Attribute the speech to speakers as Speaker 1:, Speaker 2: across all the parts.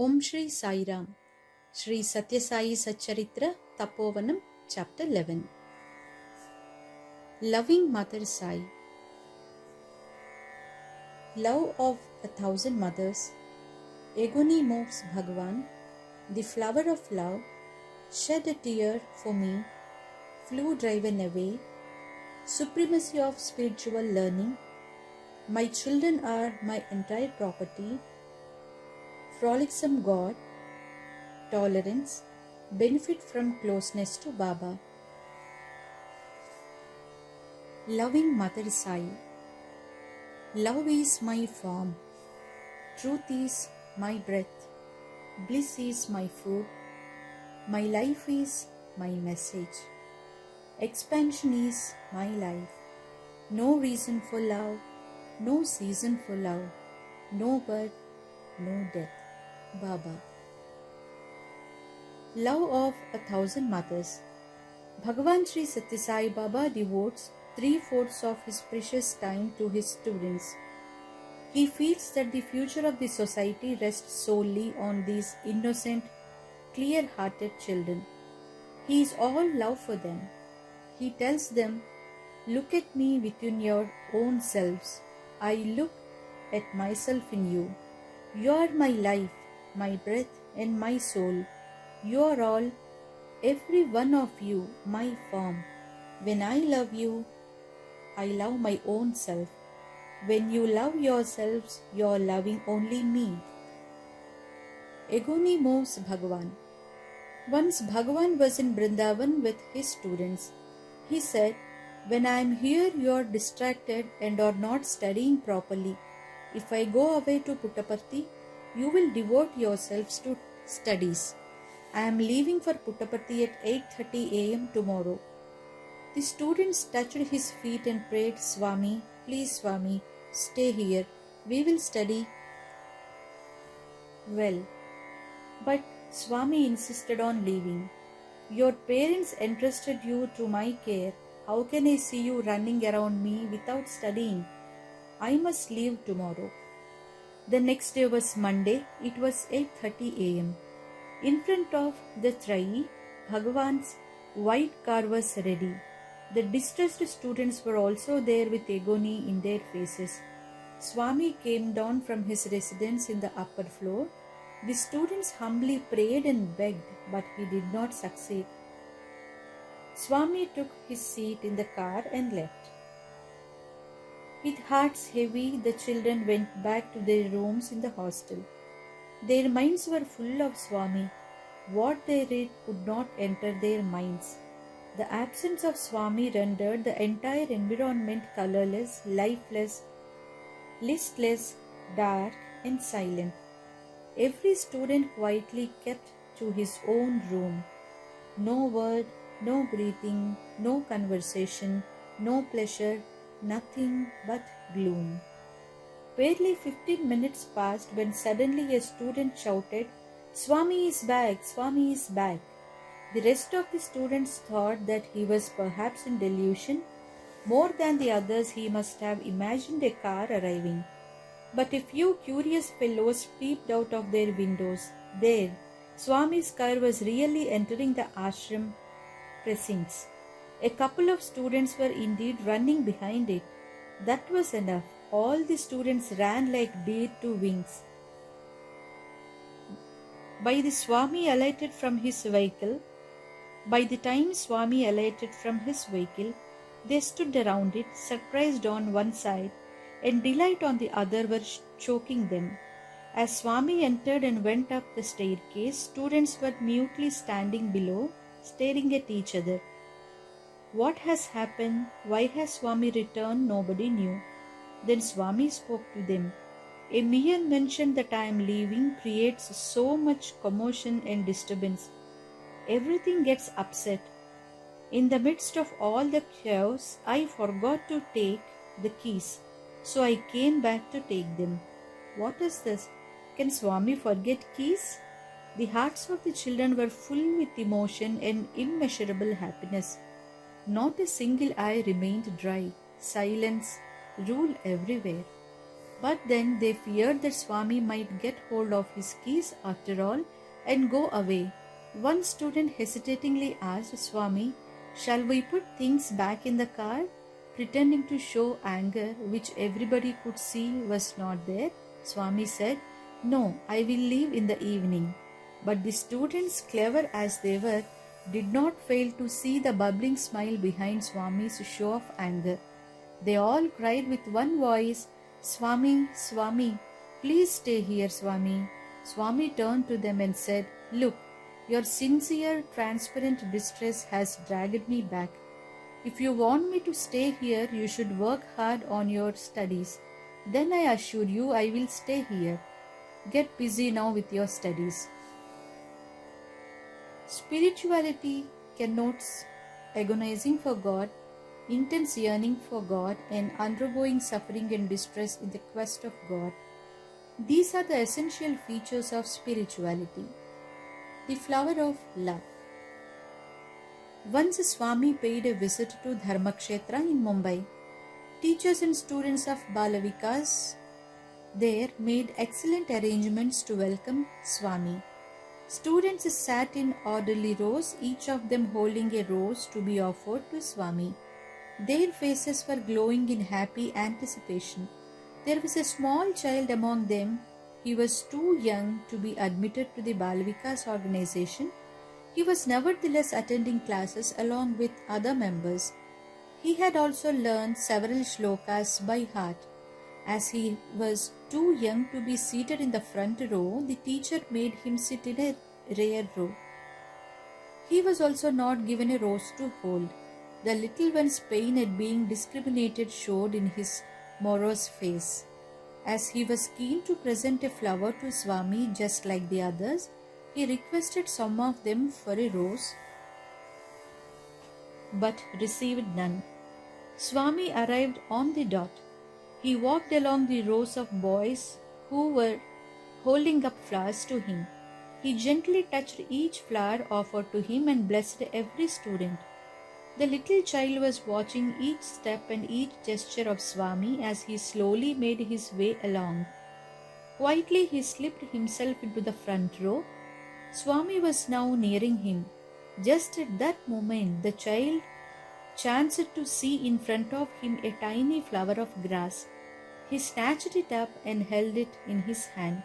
Speaker 1: Om Shri Sai Ram. Shri Satya Sai Satcharitra Tapovanam Chapter 11. Loving Mother Sai. Love of 1,000 mothers. Agony moves Bhagavan. The flower of love. Shed a tear for me. Flew driven away. Supremacy of spiritual learning. My children are my entire property. Frolicsome God. Tolerance. Benefit from closeness to Baba. Loving Mother Sai. Love is my form. Truth is my breath. Bliss is my food. My life is my message. Expansion is my life. No reason for love. No season for love. No birth. No death. Baba. Love of 1,000 mothers. Bhagavan Sri Satya Sai Baba devotes 3/4 of his precious time to his students. He feels that the future of the society rests solely on these innocent, clear-hearted children. He is all love for them. He tells them, "Look at me within your own selves. I look at myself in you. You are my life, my breath and my soul. You are all, every one of you, my form. When I love you, I love my own self. When you love yourselves, you are loving only me." Agony moves Bhagavan. Once Bhagavan was in Vrindavan with his students. He said, "When I am here, you are distracted and are not studying properly. If I go away to Puttaparthi, you will devote yourselves to studies. I am leaving for Puttaparthi at 8:30 a.m. tomorrow." The students touched his feet and prayed, "Swami, please Swami, stay here. We will study." Well, but Swami insisted on leaving. "Your parents entrusted you to my care. How can I see you running around me without studying? I must leave tomorrow." The next day was Monday. It was 8:30 a.m. In front of the Trai, Bhagavan's white car was ready. The distressed students were also there with agony in their faces. Swami came down from his residence in the upper floor. The students humbly prayed and begged, but he did not succeed. Swami took his seat in the car and left. With hearts heavy, the children went back to their rooms in the hostel. Their minds were full of Swami. What they read could not enter their minds. The absence of Swami rendered the entire environment colorless, lifeless, listless, dark and silent. Every student quietly kept to his own room. No word, no breathing, no conversation, no pleasure, nothing but gloom. Barely 15 minutes passed when suddenly a student shouted, "Swami is back! Swami is back!" The rest of the students thought that he was perhaps in delusion. More than the others, he must have imagined a car arriving. But a few curious fellows peeped out of their windows. There, Swami's car was really entering the ashram precincts. A couple of students were indeed running behind it. That was enough. All the students ran like deer to wings. By the time Swami alighted from his vehicle, they stood around it, surprised on one side and delight on the other were choking them. As Swami entered and went up the staircase, students were mutely standing below, staring at each other. What has happened? Why has Swami returned? Nobody knew. Then Swami spoke to them. "A mere mention that I am leaving creates so much commotion and disturbance. Everything gets upset. In the midst of all the chaos, I forgot to take the keys, so I came back to take them." What is this? Can Swami forget keys? The hearts of the children were full with emotion and immeasurable happiness. Not a single eye remained dry. Silence ruled everywhere. But then they feared that Swami might get hold of his keys after all and go away. One student hesitatingly asked Swami, "Shall we put things back in the car?" Pretending to show anger, which everybody could see was not there, Swami said, "No, I will leave in the evening." But the students, clever as they were, did not fail to see the bubbling smile behind Swami's show of anger. They all cried with one voice, "Swami, Swami, please stay here, Swami." Swami turned to them and said, "Look, your sincere, transparent distress has dragged me back. If you want me to stay here, you should work hard on your studies. Then I assure you I will stay here. Get busy now with your studies." Spirituality connotes agonizing for God, intense yearning for God, and undergoing suffering and distress in the quest of God. These are the essential features of spirituality. The flower of love. Once Swami paid a visit to Dharmakshetra in Mumbai. Teachers and students of Balavikas there made excellent arrangements to welcome Swami. Students sat in orderly rows, each of them holding a rose to be offered to Swami. Their faces were glowing in happy anticipation. There was a small child among them. He was too young to be admitted to the Balavikas organization. He was nevertheless attending classes along with other members. He had also learned several shlokas by heart. As he was too young to be seated in the front row, the teacher made him sit in a rear row. He was also not given a rose to hold. The little one's pain at being discriminated showed in his morose face. As he was keen to present a flower to Swami just like the others, he requested some of them for a rose, but received none. Swami arrived on the dot. He walked along the rows of boys who were holding up flowers to him. He gently touched each flower offered to him and blessed every student. The little child was watching each step and each gesture of Swami as he slowly made his way along. Quietly he slipped himself into the front row. Swami was now nearing him. Just at that moment, the child chanced to see in front of him a tiny flower of grass. He snatched it up and held it in his hand.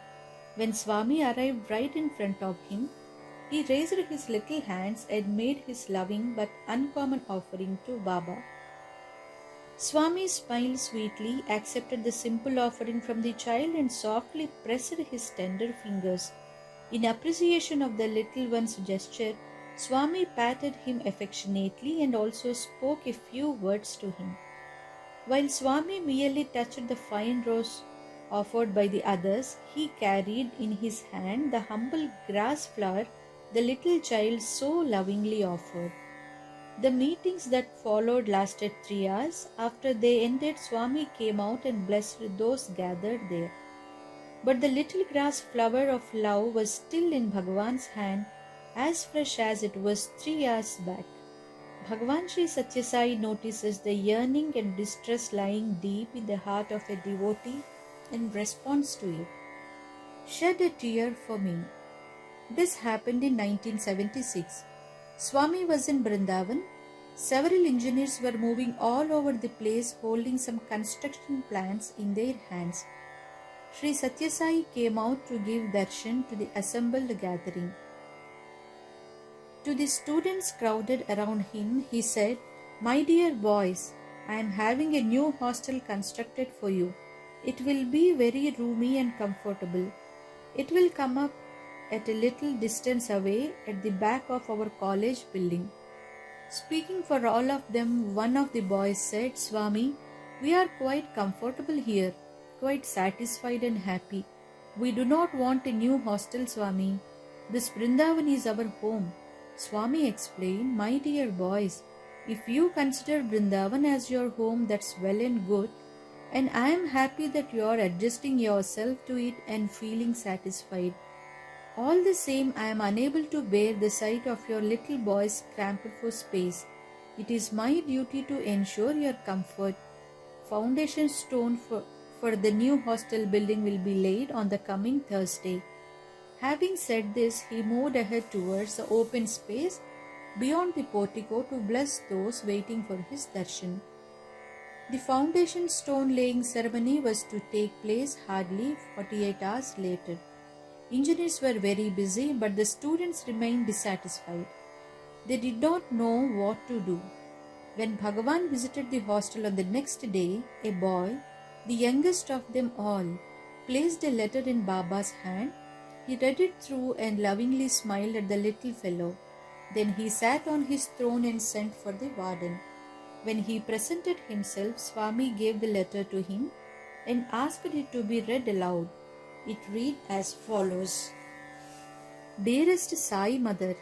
Speaker 1: When Swami arrived right in front of him, he raised his little hands and made his loving but uncommon offering to Baba. Swami smiled sweetly, accepted the simple offering from the child and softly pressed his tender fingers. In appreciation of the little one's gesture, Swami patted him affectionately and also spoke a few words to him. While Swami merely touched the fine rose offered by the others, he carried in his hand the humble grass flower the little child so lovingly offered. The meetings that followed lasted 3 hours. After they ended, Swami came out and blessed those gathered there. But the little grass flower of love was still in Bhagavan's hand, as fresh as it was 3 hours back. Bhagavan Sri Satya Sai notices the yearning and distress lying deep in the heart of a devotee and responds to it. Shed a tear for me. This happened in 1976. Swami was in Vrindavan. Several engineers were moving all over the place holding some construction plans in their hands. Sri Satya Sai came out to give darshan to the assembled gathering. To the students crowded around him, he said, "My dear boys, I am having a new hostel constructed for you. It will be very roomy and comfortable. It will come up at a little distance away at the back of our college building." Speaking for all of them, one of the boys said, "Swami, we are quite comfortable here, quite satisfied and happy. We do not want a new hostel, Swami. This Vrindavan is our home." Swami explained, "My dear boys, if you consider Vrindavan as your home, that's well and good, and I am happy that you are adjusting yourself to it and feeling satisfied. All the same, I am unable to bear the sight of your little boys cramped for space. It is my duty to ensure your comfort. Foundation stone for for the new hostel building will be laid on the coming Thursday. Having said this, he moved ahead towards the open space beyond the portico to bless those waiting for his darshan. The foundation stone laying ceremony was to take place hardly 48 hours later. Engineers were very busy, but the students remained dissatisfied. They did not know what to do. When Bhagavan visited the hostel on the next day, a boy, the youngest of them all, placed a letter in Baba's hand. He read it through and lovingly smiled at the little fellow. Then he sat on his throne and sent for the warden. When he presented himself, Swami gave the letter to him and asked it to be read aloud. It read as follows: Dearest Sai Mother,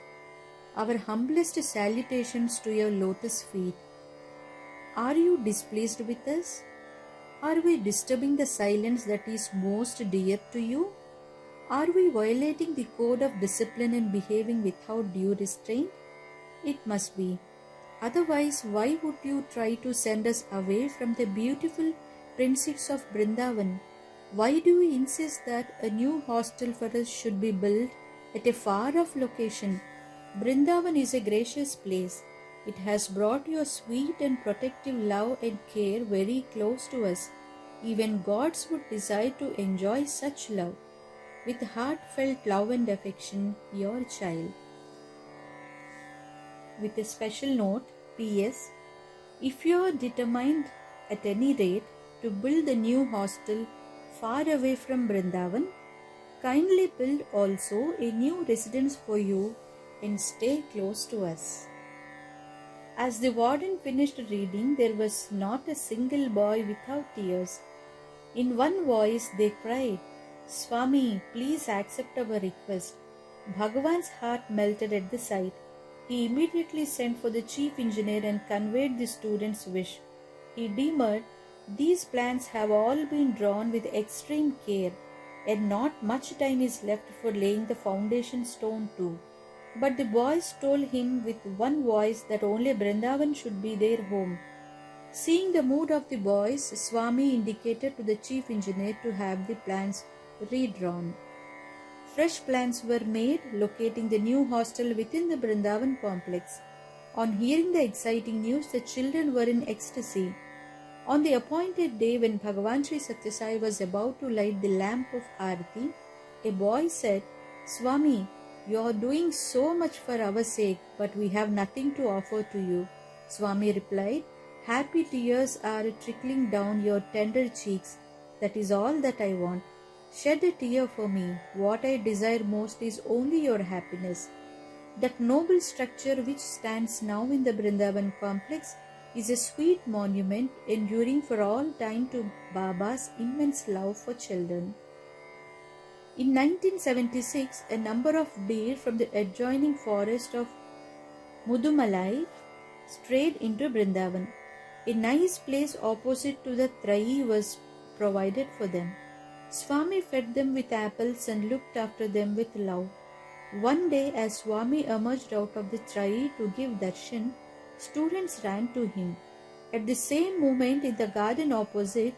Speaker 1: our humblest salutations to your lotus feet. Are you displeased with us? Are we disturbing the silence that is most dear to you? Are we violating the code of discipline and behaving without due restraint? It must be. Otherwise, why would you try to send us away from the beautiful princess of Brindavan? Why do you insist that a new hostel for us should be built at a far-off location? Brindavan is a gracious place. It has brought your sweet and protective love and care very close to us. Even gods would desire to enjoy such love. With heartfelt love and affection, your child. With a special note, P.S. If you are determined at any rate to build the new hostel far away from Brindavan, kindly build also a new residence for you and stay close to us. As the warden finished reading, there was not a single boy without tears. In one voice they cried, Swami, please accept our request. Bhagavan's heart melted at the sight. He immediately sent for the chief engineer and conveyed the student's wish. He demurred, These plans have all been drawn with extreme care, and not much time is left for laying the foundation stone too. But the boys told him with one voice that only Brindavan should be their home. Seeing the mood of the boys, Swami indicated to the chief engineer to have the plans redrawn. Fresh plans were made locating the new hostel within the Brindavan complex. On hearing the exciting news, the children were in ecstasy. On the appointed day when Bhagavan Sri Satya Sai was about to light the lamp of Aarti, a boy said, Swami, you are doing so much for our sake, but we have nothing to offer to you. Swami replied, Happy tears are trickling down your tender cheeks. That is all that I want. Shed a tear for me. What I desire most is only your happiness. That noble structure which stands now in the Brindavan complex is a sweet monument enduring for all time to Baba's immense love for children. In 1976, a number of deer from the adjoining forest of Smt.Malladi strayed into Brindavan. A nice place opposite to the Trai was provided for them. Swami fed them with apples and looked after them with love. One day, as Swami emerged out of the Trai to give darshan, students ran to him. At the same moment, in the garden opposite,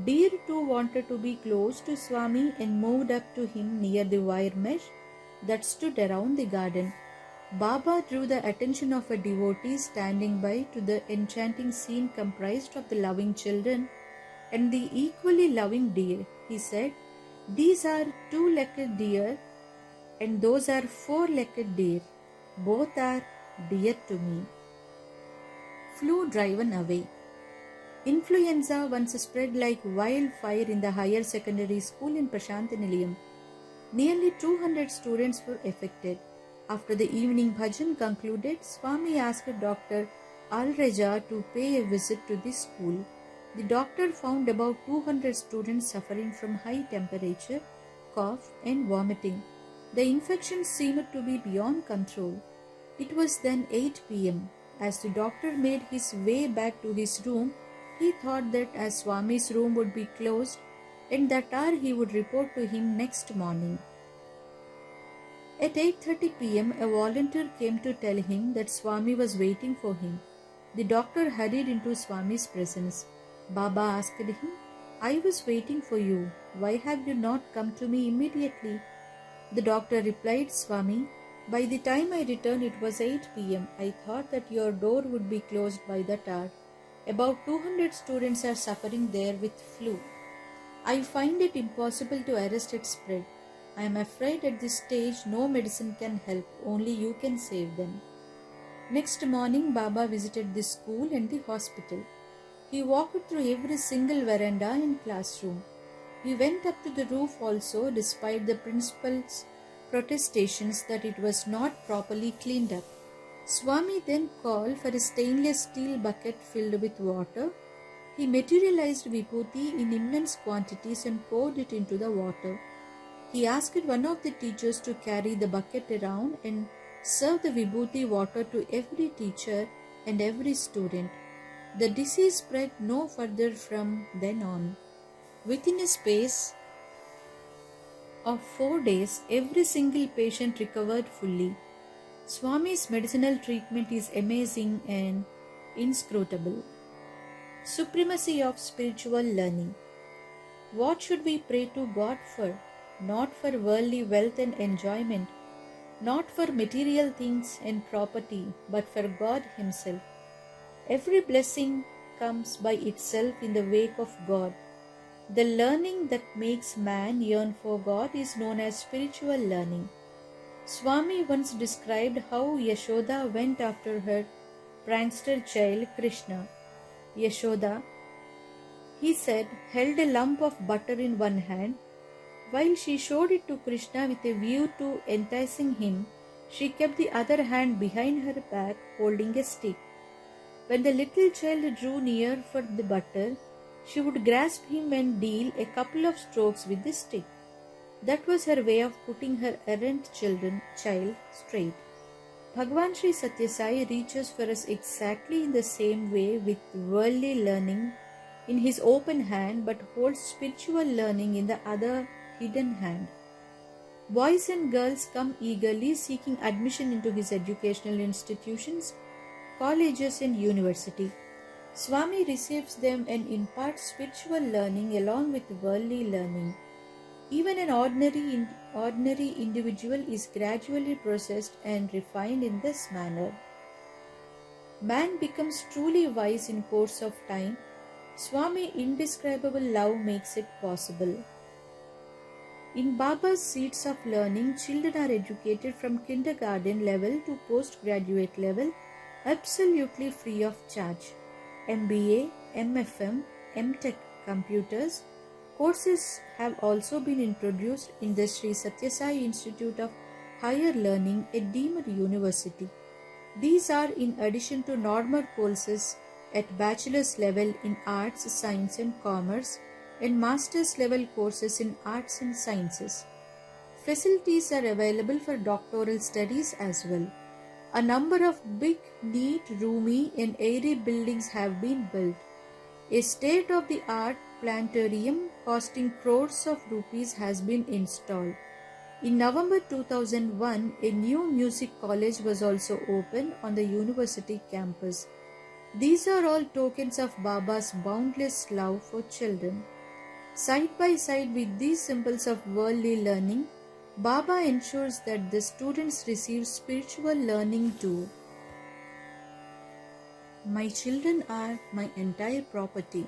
Speaker 1: deer too wanted to be close to Swami and moved up to him near the wire mesh that stood around the garden. Baba drew the attention of a devotee standing by to the enchanting scene comprised of the loving children and the equally loving deer. He said, These are two-legged deer and those are four-legged deer. Both are dear to me. Flew driven away. Influenza once spread like wildfire in the higher secondary school in Prashantinilayam. Nearly 200 students were affected. After the evening bhajan concluded, Swami asked Dr. Al-Raja to pay a visit to the school. The doctor found about 200 students suffering from high temperature, cough and vomiting. The infection seemed to be beyond control. It was then 8 p.m. As the doctor made his way back to his room, he thought that as Swami's room would be closed, and that hour he would report to him next morning. At 8:30 p.m., a volunteer came to tell him that Swami was waiting for him. The doctor hurried into Swami's presence. Baba asked him, I was waiting for you. Why have you not come to me immediately? The doctor replied, Swami, by the time I returned it was 8 p.m. I thought that your door would be closed by that hour. About 200 students are suffering there with flu. I find it impossible to arrest its spread. I am afraid at this stage no medicine can help, only you can save them. Next morning, Baba visited the school and the hospital. He walked through every single veranda and classroom. He went up to the roof also, despite the principal's protestations that it was not properly cleaned up. Swami then called for a stainless steel bucket filled with water. He materialized vibhuti in immense quantities and poured it into the water. He asked one of the teachers to carry the bucket around and serve the vibhuti water to every teacher and every student. The disease spread no further from then on. Within a space of 4 days, every single patient recovered fully. Swami's medicinal treatment is amazing and inscrutable. Supremacy of spiritual learning. What should we pray to God for? Not for worldly wealth and enjoyment, not for material things and property, but for God Himself. Every blessing comes by itself in the wake of God. The learning that makes man yearn for God is known as spiritual learning. Swami once described how Yashoda went after her prankster child Krishna. Yashoda, he said, held a lump of butter in one hand. While she showed it to Krishna with a view to enticing him, she kept the other hand behind her back holding a stick. When the little child drew near for the butter, she would grasp him and deal a couple of strokes with the stick. That was her way of putting her errant child straight. Bhagwan Sri Satya Sai reaches for us exactly in the same way with worldly learning in his open hand but holds spiritual learning in the other hidden hand. Boys and girls come eagerly seeking admission into his educational institutions, colleges and university. Swami receives them and imparts spiritual learning along with worldly learning. Even an ordinary individual is gradually processed and refined in this manner. Man becomes truly wise in course of time. Swami's indescribable love makes it possible. In Baba's Seeds of Learning, children are educated from kindergarten level to postgraduate level absolutely free of charge. MBA, MFM, MTech computers courses have also been introduced in the Sri Satya Sai Institute of Higher Learning, a deemed university. These are in addition to normal courses at bachelor's level in arts, science and commerce and master's level courses in arts and sciences. Facilities are available for doctoral studies as well. A number of big, neat, roomy and airy buildings have been built. A state-of-the-art planetarium costing crores of rupees has been installed. In November 2001, a new music college was also opened on the university campus. These are all tokens of Baba's boundless love for children. Side by side with these symbols of worldly learning, Baba ensures that the students receive spiritual learning too. My children are my entire property.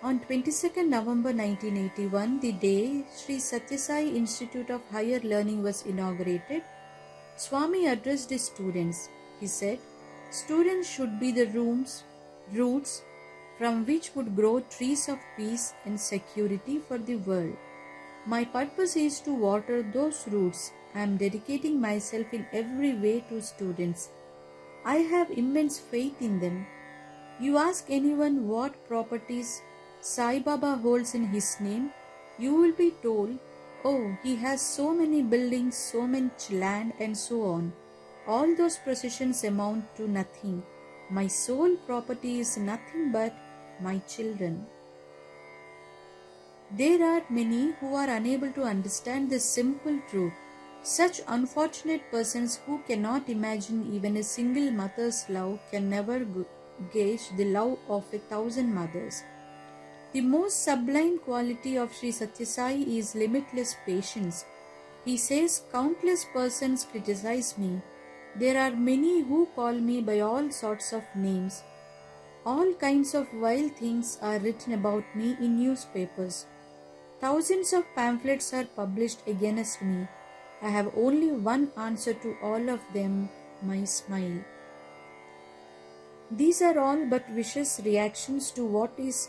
Speaker 1: On 22nd November 1981, the day Sri Satya Sai Institute of Higher Learning was inaugurated, Swami addressed his students. He said, students should be the roots from which would grow trees of peace and security for the world. My purpose is to water those roots. I am dedicating myself in every way to students. I have immense faith in them. You ask anyone what properties Sai Baba holds in his name, you will be told, oh, he has so many buildings, so much land and so on. All those possessions amount to nothing. My sole property is nothing but my children. There are many who are unable to understand this simple truth. Such unfortunate persons who cannot imagine even a single mother's love can never gauge the love of 1,000 mothers. The most sublime quality of Sri Sathya Sai is limitless patience. He says, countless persons criticize me. There are many who call me by all sorts of names. All kinds of vile things are written about me in newspapers. Thousands of pamphlets are published against me. I have only one answer to all of them, my smile. These are all but vicious reactions to what is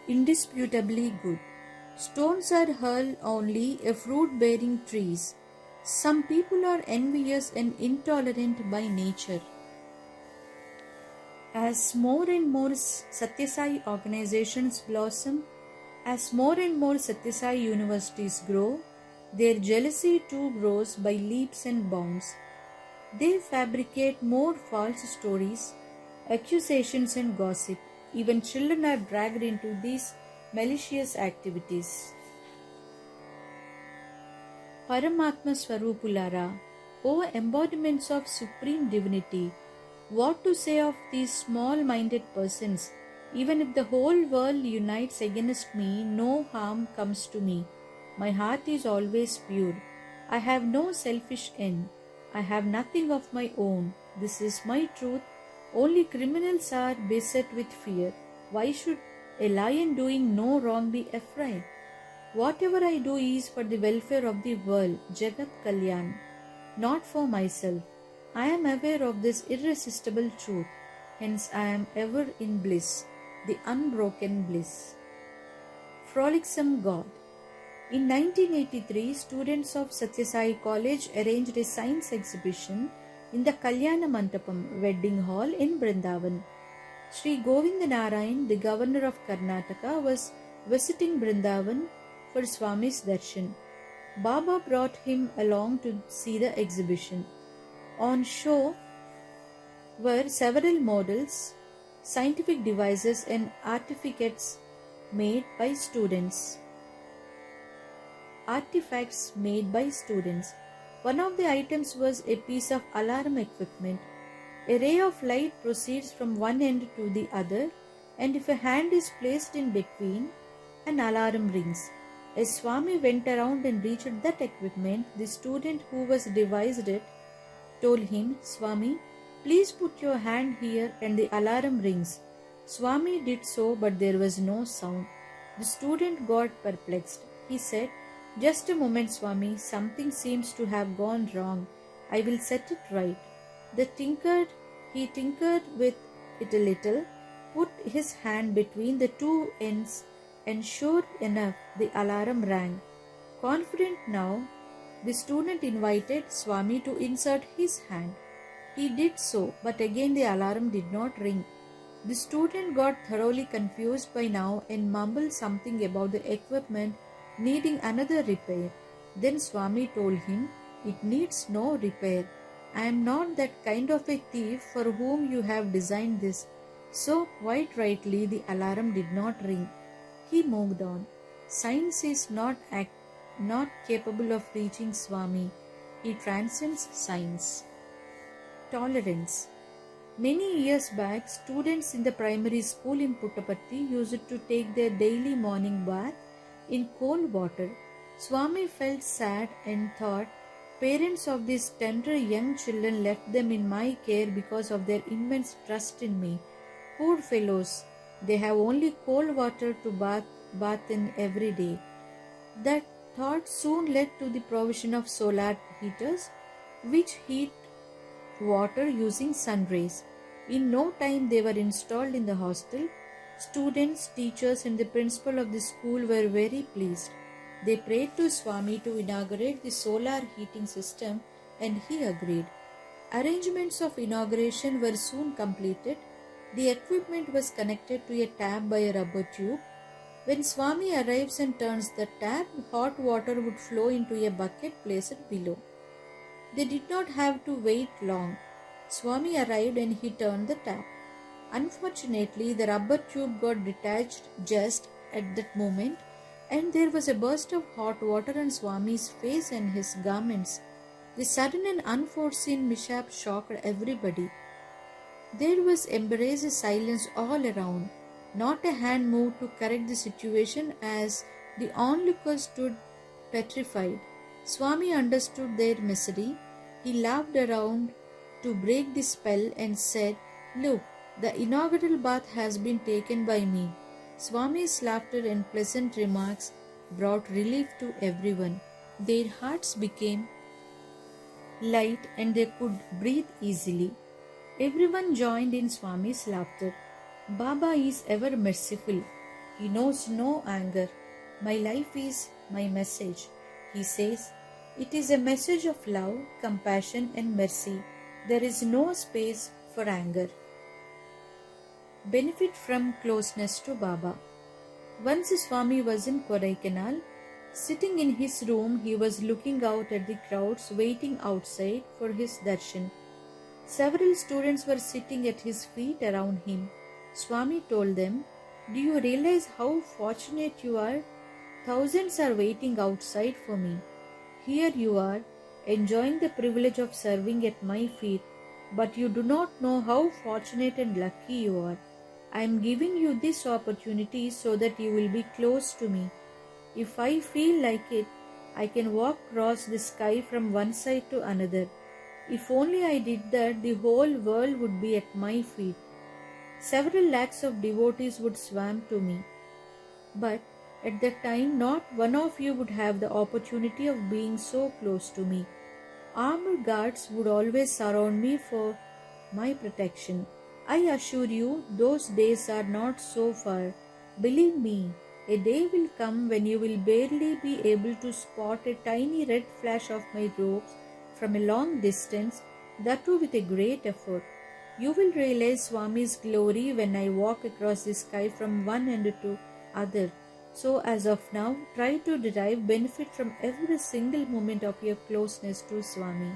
Speaker 1: indisputably good. Stones are hurled only at fruit-bearing trees. Some people are envious and intolerant by nature. As more and more Sathya Sai organizations blossom, as more and more Sathya Sai universities grow, their jealousy too grows by leaps and bounds. They fabricate more false stories, accusations and gossip. Even children are dragged into these malicious activities. Paramatma Swarupulara, O embodiments of Supreme Divinity, what to say of these small-minded persons? Even if the whole world unites against me, no harm comes to me. My heart is always pure. I have no selfish end. I have nothing of my own. This is my truth. Only criminals are beset with fear. Why should a lion doing no wrong be afraid? Whatever I do is for the welfare of the world, Jagat Kalyan, not for myself. I am aware of this irresistible truth. Hence I am ever in bliss, the unbroken bliss. Frolicsome God. In 1983, students of Sathya Sai College arranged a science exhibition in the Kalyana Mandapam wedding hall in Brindavan. Sri Govinda Narayan, the governor of Karnataka, was visiting Brindavan for Swami's darshan. Baba brought him along to see the exhibition. On show were several models, scientific devices and artifacts made by students. One of the items was a piece of alarm equipment. A ray of light proceeds from one end to the other, and if a hand is placed in between, an alarm rings. As Swami went around and reached that equipment, the student who was devised it told him, Swami, please put your hand here and the alarm rings. Swami did so, but there was no sound. The student got perplexed. He said, just a moment, Swami, something seems to have gone wrong. I will set it right. He tinkered with it a little, put his hand between the two ends, and sure enough, the alarm rang. Confident now, the student invited Swami to insert his hand. He did so, but again the alarm did not ring. The student got thoroughly confused by now and mumbled something about the equipment needing another repair. Then Swami told him, it needs no repair. I am not that kind of a thief for whom you have designed this. So quite rightly the alarm did not ring. He moved on. Science is not capable of reaching Swami. He transcends science. Tolerance. Many years back, students in the primary school in Puttaparthi used to take their daily morning bath in cold water. Swami felt sad and thought, parents of these tender young children left them in my care because of their immense trust in me. Poor fellows, they have only cold water to bath in every day. That thought soon led to the provision of solar heaters, which heat water using sun rays. In no time they were installed in the hostel. Students, teachers and the principal of the school were very pleased. They prayed to Swami to inaugurate the solar heating system and he agreed. Arrangements of inauguration were soon completed. The equipment was connected to a tap by a rubber tube. When Swami arrives and turns the tap, hot water would flow into a bucket placed below. They did not have to wait long. Swami arrived and he turned the tap. Unfortunately, the rubber tube got detached just at that moment, and there was a burst of hot water on Swami's face and his garments. The sudden and unforeseen mishap shocked everybody. There was embarrassed silence all around. Not a hand moved to correct the situation as the onlookers stood petrified. Swami understood their misery. He laughed around to break the spell and said, "Look, the inaugural bath has been taken by me." Swami's laughter and pleasant remarks brought relief to everyone. Their hearts became light and they could breathe easily. Everyone joined in Swami's laughter. Baba is ever merciful. He knows no anger. My life is my message. He says, it is a message of love, compassion and mercy. There is no space for anger. Benefit from closeness to Baba. Once Swami was in Kodaikanal. Sitting in his room, he was looking out at the crowds waiting outside for his darshan. Several students were sitting at his feet around him. Swami told them, "Do you realize how fortunate you are? Thousands are waiting outside for me. Here you are, enjoying the privilege of serving at my feet, but you do not know how fortunate and lucky you are. I am giving you this opportunity so that you will be close to me. If I feel like it, I can walk across the sky from one side to another. If only I did that, the whole world would be at my feet. Several lakhs of devotees would swim to me. But at that time, not one of you would have the opportunity of being so close to me. Armed guards would always surround me for my protection. I assure you, those days are not so far. Believe me, a day will come when you will barely be able to spot a tiny red flash of my robes from a long distance, that too with a great effort. You will realize Swami's glory when I walk across the sky from one end to other. So as of now, try to derive benefit from every single moment of your closeness to Swami."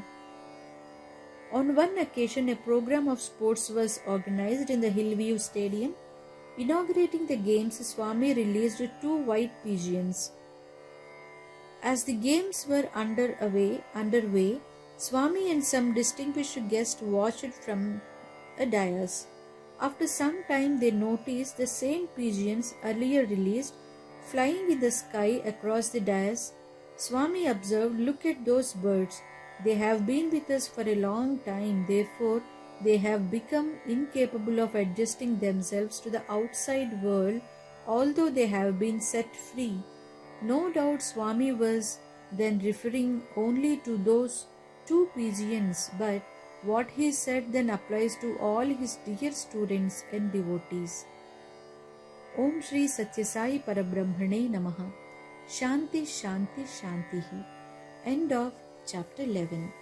Speaker 1: On one occasion, a program of sports was organized in the Hillview Stadium. Inaugurating the games, Swami released 2 white pigeons. As the games were underway, Swami and some distinguished guests watched from a dais. After some time, they noticed the same pigeons earlier released flying in the sky across the dais. Swami observed, "Look at those birds. They have been with us for a long time. Therefore, they have become incapable of adjusting themselves to the outside world, although they have been set free." No doubt Swami was then referring only to those 2 pigeons, but what he said then applies to all his dear students and devotees. Om Shri Satya Sai Parabrahmane Namaha. Shanti Shanti Shanti. End of chapter 11.